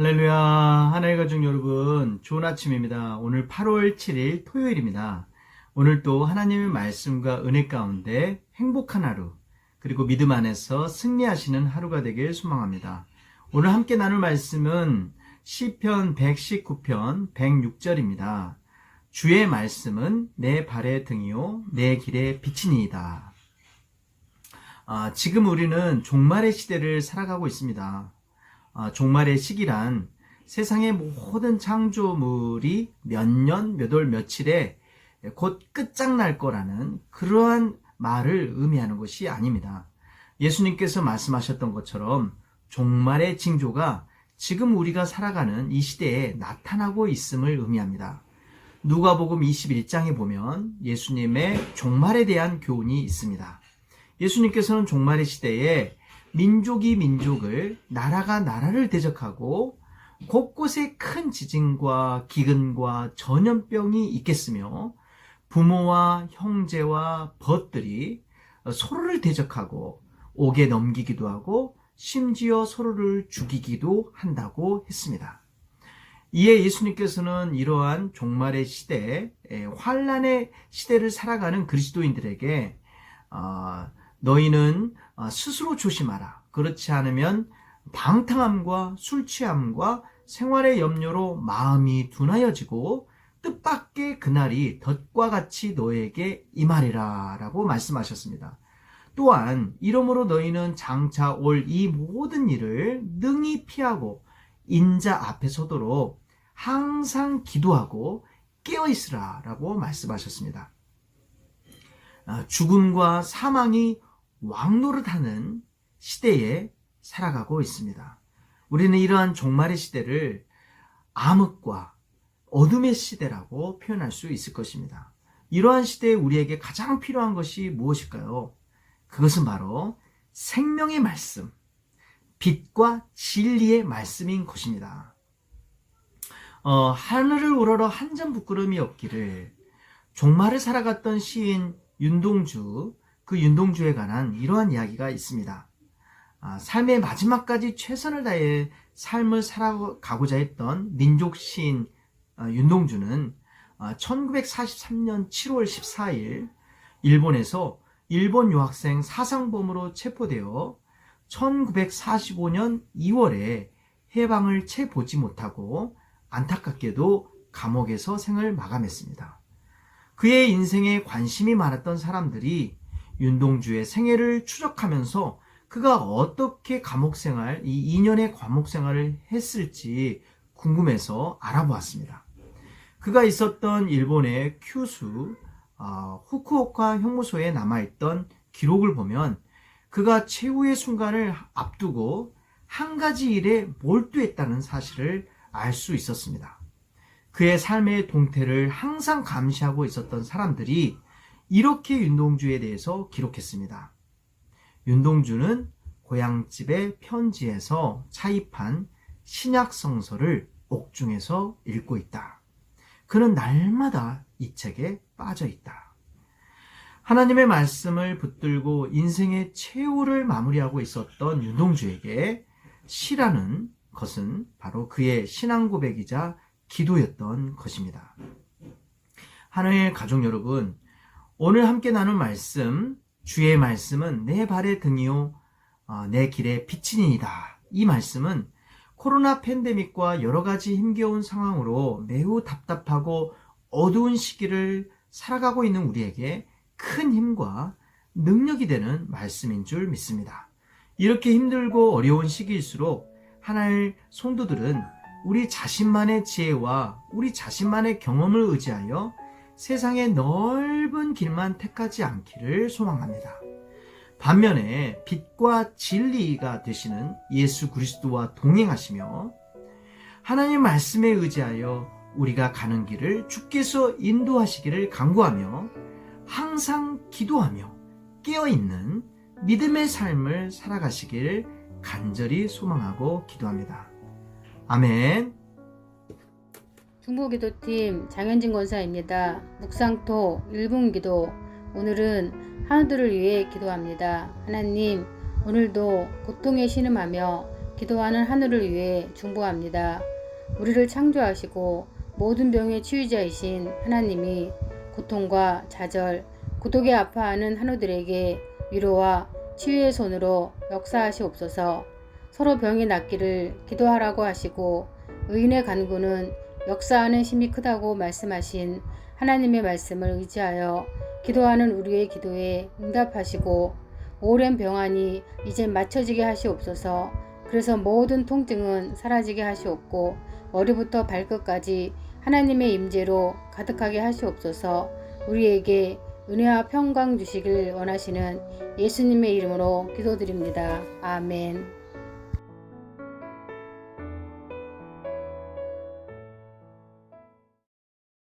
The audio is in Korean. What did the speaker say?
할렐루야. 하나의 가족 여러분, 좋은 아침입니다. 오늘 8월 7일 토요일입니다. 오늘 또 하나님의 말씀과 은혜 가운데 행복한 하루, 그리고 믿음 안에서 승리하시는 하루가 되길 소망합니다. 오늘 함께 나눌 말씀은 시편 119편 106절입니다. 주의 말씀은 내 발의 등이요 내 길의 빛이니이다. 지금 우리는 종말의 시대를 살아가고 있습니다. 종말의 시기란 세상의 모든 창조물이 몇 년, 몇 월, 며칠에 곧 끝장날 거라는 그러한 말을 의미하는 것이 아닙니다. 예수님께서 말씀하셨던 것처럼 종말의 징조가 지금 우리가 살아가는 이 시대에 나타나고 있음을 의미합니다. 누가복음 21장에 보면 예수님의 종말에 대한 교훈이 있습니다. 예수님께서는 종말의 시대에 민족이 민족을, 나라가 나라를 대적하고 곳곳에 큰 지진과 기근과 전염병이 있겠으며 부모와 형제와 벗들이 서로를 대적하고 옥에 넘기기도 하고 심지어 서로를 죽이기도 한다고 했습니다. 이에 예수님께서는 이러한 종말의 시대, 환란의 시대를 살아가는 그리스도인들에게 너희는 스스로 조심하라. 그렇지 않으면 방탕함과 술 취함과 생활의 염려로 마음이 둔하여지고 뜻밖의 그날이 덫과 같이 너에게 임하리라 라고 말씀하셨습니다. 또한 이러므로 너희는 장차 올 이 모든 일을 능히 피하고 인자 앞에 서도록 항상 기도하고 깨어있으라 라고 말씀하셨습니다. 죽음과 사망이 왕노릇하는 시대에 살아가고 있습니다. 우리는 이러한 종말의 시대를 암흑과 어둠의 시대라고 표현할 수 있을 것입니다. 이러한 시대에 우리에게 가장 필요한 것이 무엇일까요? 그것은 바로 생명의 말씀, 빛과 진리의 말씀인 것입니다. 하늘을 우러러 한 점 부끄러움이 없기를, 종말을 살아갔던 시인 윤동주, 그 윤동주에 관한 이러한 이야기가 있습니다. 삶의 마지막까지 최선을 다해 삶을 살아가고자 했던 민족 시인 윤동주는 1943년 7월 14일 일본에서 일본 유학생 사상범으로 체포되어 1945년 2월에 해방을 채 보지 못하고 안타깝게도 감옥에서 생을 마감했습니다. 그의 인생에 관심이 많았던 사람들이 윤동주의 생애를 추적하면서 그가 어떻게 감옥생활, 이 2년의 감옥생활을 했을지 궁금해서 알아보았습니다. 그가 있었던 일본의 큐슈, 후쿠오카 형무소에 남아있던 기록을 보면 그가 최후의 순간을 앞두고 한 가지 일에 몰두했다는 사실을 알 수 있었습니다. 그의 삶의 동태를 항상 감시하고 있었던 사람들이 이렇게 윤동주에 대해서 기록했습니다. 윤동주는 고향집의 편지에서 차입한 신약성서를 옥중에서 읽고 있다. 그는 날마다 이 책에 빠져 있다. 하나님의 말씀을 붙들고 인생의 최후를 마무리하고 있었던 윤동주에게 시라는 것은 바로 그의 신앙 고백이자 기도였던 것입니다. 하나님의 가족 여러분, 오늘 함께 나눌 말씀, 주의 말씀은 내 발의 등이요 내 길의 빛이니이다. 이 말씀은 코로나 팬데믹과 여러 가지 힘겨운 상황으로 매우 답답하고 어두운 시기를 살아가고 있는 우리에게 큰 힘과 능력이 되는 말씀인 줄 믿습니다. 이렇게 힘들고 어려운 시기일수록 하나의 성도들은 우리 자신만의 지혜와 우리 자신만의 경험을 의지하여 세상의 넓은 길만 택하지 않기를 소망합니다. 반면에 빛과 진리가 되시는 예수 그리스도와 동행하시며 하나님 말씀에 의지하여 우리가 가는 길을 주께서 인도하시기를 간구하며 항상 기도하며 깨어있는 믿음의 삶을 살아가시길 간절히 소망하고 기도합니다. 아멘. 중보기도팀 장현진 권사입니다. 묵상토 1분 기도. 오늘은 한우들을 위해 기도합니다. 하나님, 오늘도 고통에 신음하며 기도하는 하늘을 위해 중보합니다. 우리를 창조하시고 모든 병의 치유자이신 하나님이 고통과 좌절, 고독에 아파하는 한우들에게 위로와 치유의 손으로 역사하시옵소서. 서로 병이 낫기를 기도하라고 하시고 의인의 간구는 역사하는 힘이 크다고 말씀하신 하나님의 말씀을 의지하여 기도하는 우리의 기도에 응답하시고 오랜 병환이 이제 맞춰지게 하시옵소서. 그래서 모든 통증은 사라지게 하시옵고 머리부터 발끝까지 하나님의 임재로 가득하게 하시옵소서. 우리에게 은혜와 평강 주시길 원하시는 예수님의 이름으로 기도드립니다. 아멘.